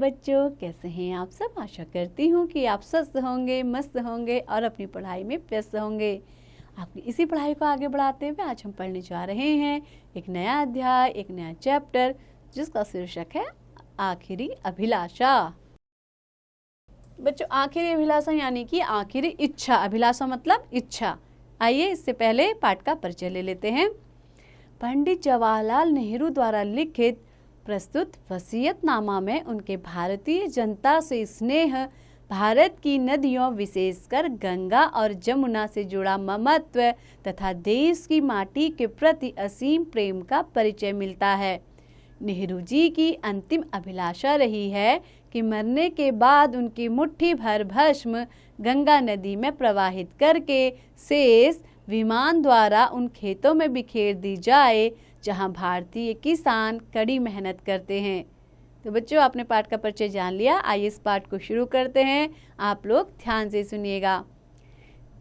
बच्चों, कैसे हैं आप सब। आशा करती हूँ कि आप स्वस्थ होंगे, मस्त होंगे और अपनी पढ़ाई में व्यस्त होंगे। आपकी इसी पढ़ाई को आगे बढ़ाते हुए आज हम पढ़ने जा रहे हैं एक नया अध्याय, एक नया चैप्टर, जिसका शीर्षक है आखिरी अभिलाषा। बच्चों, आखिरी अभिलाषा यानी कि आखिरी इच्छा। अभिलाषा मतलब इच्छा। आइए इससे पहले पाठ का परिचय ले लेते हैं। पंडित जवाहरलाल नेहरू द्वारा लिखित प्रस्तुत वसीयतनामा में उनके भारतीय जनता से स्नेह, भारत की नदियों विशेषकर गंगा और जमुना से जुड़ा ममत्व तथा देश की माटी के प्रति असीम प्रेम का परिचय मिलता है। नेहरू जी की अंतिम अभिलाषा रही है कि मरने के बाद उनकी मुट्ठी भर भस्म गंगा नदी में प्रवाहित करके शेष विमान द्वारा उन खेतों में बिखेर दी जाए जहां भारतीय किसान कड़ी मेहनत करते हैं। तो बच्चों, आपने पाठ का परिचय जान लिया। आइए इस पाठ को शुरू करते हैं। आप लोग ध्यान से सुनिएगा।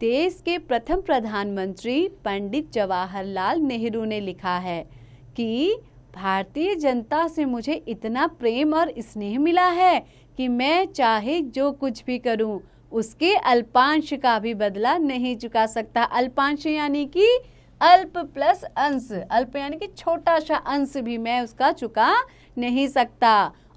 देश के प्रथम प्रधानमंत्री पंडित जवाहरलाल नेहरू ने लिखा है कि भारतीय जनता से मुझे इतना प्रेम और स्नेह मिला है कि मैं चाहे जो कुछ भी करूं, उसके अल्पांश का भी बदला नहीं चुका सकता। अल्पांश यानी कि अल्प प्लस अंश। अल्प यानी कि छोटा सा अंश भी मैं उसका चुका नहीं सकता।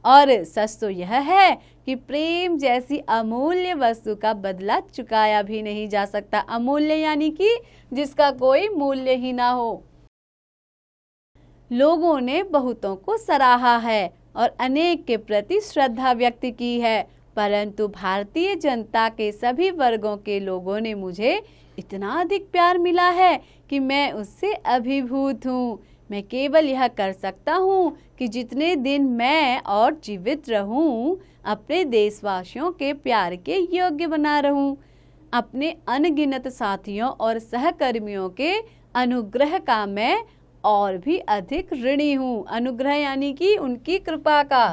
और सच तो यह है कि प्रेम जैसी अमूल्य वस्तु का बदला चुकाया भी नहीं जा सकता। अमूल्य यानी कि जिसका कोई मूल्य ही ना हो। लोगों ने बहुतों को सराहा है और अनेक के प्रति श्रद्धा व्यक्त की है, परंतु भारतीय जनता के सभी वर्गों के लोगों ने मुझे इतना अधिक प्यार मिला है कि मैं उससे अभिभूत हूँ। मैं केवल यह कर सकता हूँ कि जितने दिन मैं और जीवित रहूँ, अपने देशवासियों के प्यार के योग्य बना रहूँ। अपने अनगिनत साथियों और सहकर्मियों के अनुग्रह का मैं और भी अधिक ऋणी हूँ। अनुग्रह यानी कि उनकी कृपा का।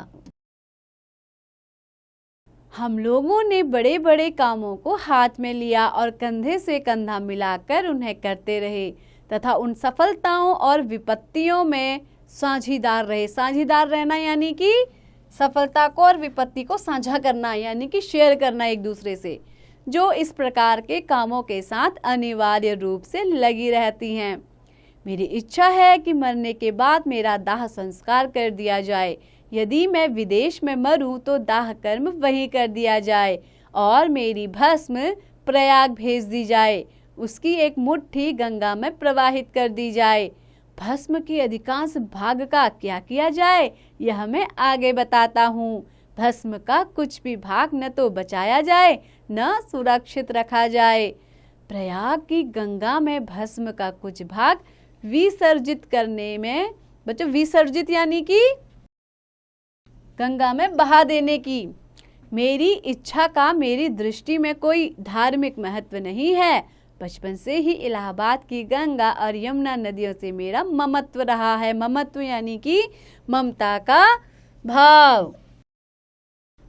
हम लोगों ने बड़े बड़े कामों को हाथ में लिया और कंधे से कंधा मिलाकर उन्हें करते रहे तथा उन सफलताओं और विपत्तियों में साझीदार रहे। साझीदार रहना यानी कि सफलता को और विपत्ति को साझा करना, यानी कि शेयर करना एक दूसरे से, जो इस प्रकार के कामों के साथ अनिवार्य रूप से लगी रहती हैं। मेरी इच्छा है कि मरने के बाद मेरा दाह संस्कार कर दिया जाए। यदि मैं विदेश में मरूं तो दाह कर्म वहीं कर दिया जाए और मेरी भस्म प्रयाग भेज दी जाए। उसकी एक मुट्ठी गंगा में प्रवाहित कर दी जाए। भस्म की अधिकांश भाग का क्या किया जाए, यह मैं आगे बताता हूँ। भस्म का कुछ भी भाग न तो बचाया जाए न सुरक्षित रखा जाए। प्रयाग की गंगा में भस्म का कुछ भाग विसर्जित करने में, बच्चों विसर्जित यानी कि गंगा में बहा देने की मेरी इच्छा का मेरी दृष्टि में कोई धार्मिक महत्व नहीं है। बचपन से ही इलाहाबाद की गंगा और यमुना नदियों से मेरा ममत्व रहा है। ममत्व यानी कि ममता का भाव।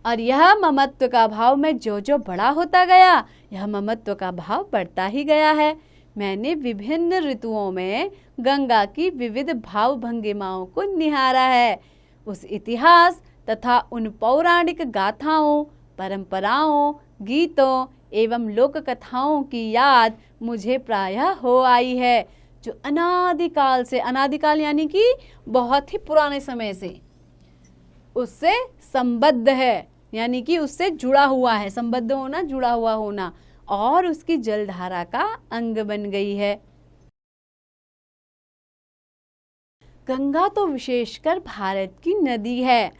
और यह ममत्व का भाव में जो जो बड़ा होता गया, यह ममत्व का भाव बढ़ता ही गया है। मैंने विभिन्न ऋतुओं में गंगा की विविध भाव भंगिमाओं को निहारा है। उस इतिहास तथा उन पौराणिक गाथाओं, परंपराओं, गीतों एवं लोक कथाओं की याद मुझे प्रायः हो आई है, जो अनादिकाल से, अनादिकाल यानी कि बहुत ही पुराने समय से उससे संबद्ध है, यानी कि उससे जुड़ा हुआ है। संबद्ध होना, जुड़ा हुआ होना, और उसकी जलधारा का अंग बन गई है। गंगा तो विशेषकर भारत की नदी है।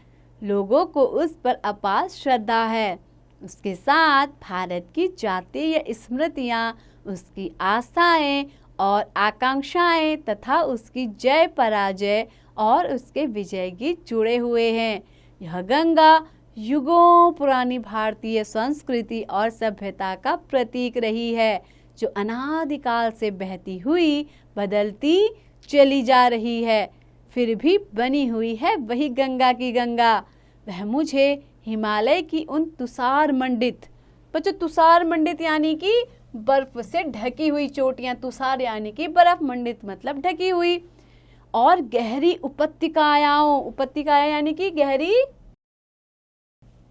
लोगों को उस पर अपार श्रद्धा है। उसके साथ भारत की जातीय स्मृतियाँ, उसकी आस्थाएं और आकांक्षाएं तथा उसकी जय पराजय और उसके विजय गीत जुड़े हुए हैं। यह गंगा युगों पुरानी भारतीय संस्कृति और सभ्यता का प्रतीक रही है, जो अनादिकाल से बहती हुई बदलती चली जा रही है, फिर भी बनी हुई है वही गंगा की गंगा। वह मुझे हिमालय की उन तुषार मंडित, बच्चों तुषार मंडित यानी कि बर्फ से ढकी हुई चोटियां, तुषार यानी कि बर्फ, मंडित मतलब ढकी हुई, और गहरी उपत्यकायाओं, उपत्यकाएं यानी कि गहरी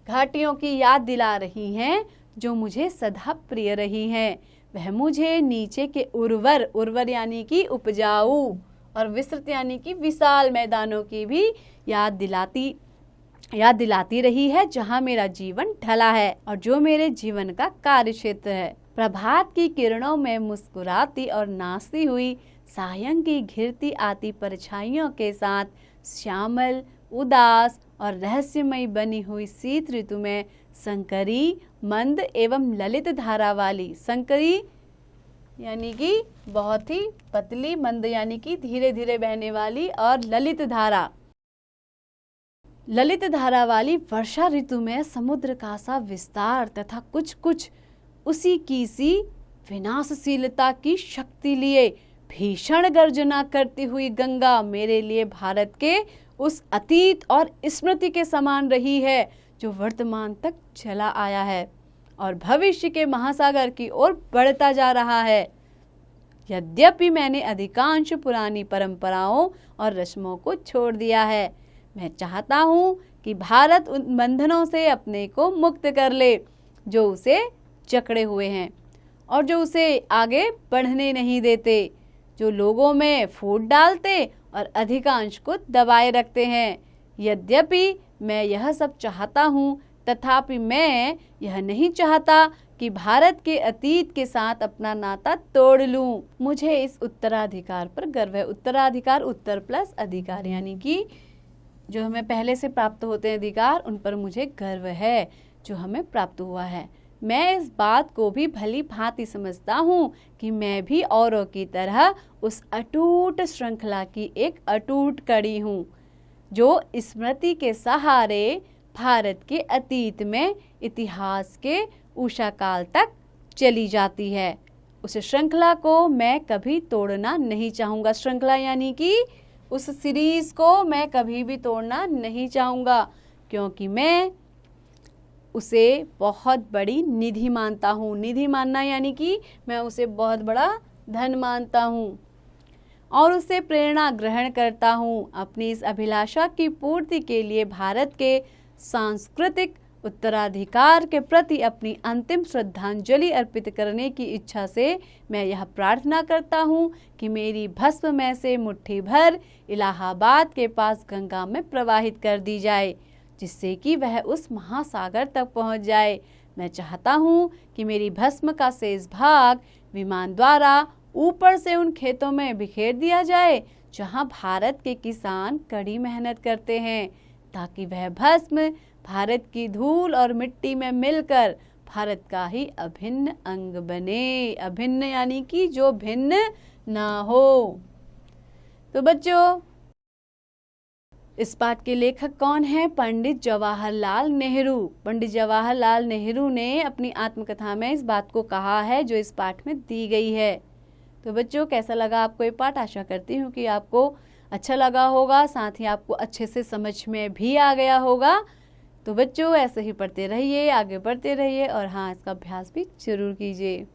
घाटियों की याद दिला रही हैं जो मुझे सदा प्रिय रही हैं। वह मुझे नीचे के उर्वर यानी कि उपजाऊ और विस्तृत यानी कि विशाल मैदानों की भी याद दिलाती रही है जहाँ मेरा जीवन ढला है और जो मेरे जीवन का कार्य क्षेत्र है। प्रभात की किरणों में मुस्कुराती और नाचती हुई सायं की घिरती आती परछाइयों के साथ श्यामल, उदास और रहस्यमयी बनी हुई शीत ऋतु में संकरी, मंद एवं ललित धारा वाली, संकरी यानी कि बहुत ही पतली, मंद यानी कि धीरे धीरे बहने वाली, और ललित धारा वाली वर्षा ऋतु में समुद्र का सा विस्तार तथा कुछ कुछ उसी की सी विनाशशीलता की शक्ति लिए भीषण गर्जना करती हुई गंगा मेरे लिए भारत के उस अतीत और स्मृति के समान रही है जो वर्तमान तक चला आया है और भविष्य के महासागर की ओर बढ़ता जा रहा है। यद्यपि मैंने अधिकांश पुरानी परंपराओं और रस्मों को छोड़ दिया है, मैं चाहता हूँ कि भारत उन बंधनों से अपने को मुक्त कर ले जो उसे जकड़े हुए हैं और जो उसे आगे बढ़ने नहीं देते, जो लोगों में फूट डालते और अधिकांश को दबाए रखते हैं। यद्यपि मैं यह सब चाहता हूँ, तथापि मैं यह नहीं चाहता कि भारत के अतीत के साथ अपना नाता तोड़ लूं। मुझे इस उत्तराधिकार पर गर्व है। उत्तराधिकार, उत्तर प्लस अधिकार, यानी कि जो हमें पहले से प्राप्त होते हैं अधिकार, उन पर मुझे गर्व है जो हमें प्राप्त हुआ है। मैं इस बात को भी भली भांति समझता हूँ कि मैं भी औरों की तरह उस अटूट श्रृंखला की एक अटूट कड़ी हूँ जो स्मृति के सहारे भारत के अतीत में इतिहास के उषा काल तक चली जाती है। उस श्रृंखला को मैं कभी तोड़ना नहीं चाहूँगा। श्रृंखला यानी कि उस सीरीज को मैं कभी भी तोड़ना नहीं चाहूँगा, क्योंकि मैं उसे बहुत बड़ी निधि मानता हूँ। निधि मानना यानी कि मैं उसे बहुत बड़ा धन मानता हूँ और उससे प्रेरणा ग्रहण करता हूँ। अपनी इस अभिलाषा की पूर्ति के लिए भारत के सांस्कृतिक उत्तराधिकार के प्रति अपनी अंतिम श्रद्धांजलि अर्पित करने की इच्छा से मैं यह प्रार्थना करता हूँ कि मेरी भस्म में से मुट्ठी भर इलाहाबाद के पास गंगा में प्रवाहित कर दी जाए, जिससे कि वह उस महासागर तक पहुँच जाए। मैं चाहता हूँ कि मेरी भस्म का शेष भाग विमान द्वारा ऊपर से उन खेतों में बिखेर दिया जाए जहाँ भारत के किसान कड़ी मेहनत करते हैं, ताकि वह भस्म भारत की धूल और मिट्टी में मिलकर भारत का ही अभिन्न अंग बने। अभिन्न यानी कि जो भिन्न ना हो। तो बच्चों, इस पाठ के लेखक कौन है? पंडित जवाहरलाल नेहरू। पंडित जवाहरलाल नेहरू ने अपनी आत्मकथा में इस बात को कहा है जो इस पाठ में दी गई है। तो बच्चों, कैसा लगा आपको ये पाठ? आशा करती हूँ कि आपको अच्छा लगा होगा, साथ ही आपको अच्छे से समझ में भी आ गया होगा। तो बच्चों, ऐसे ही पढ़ते रहिए, आगे बढ़ते रहिए और हाँ, इसका अभ्यास भी जरूर कीजिए।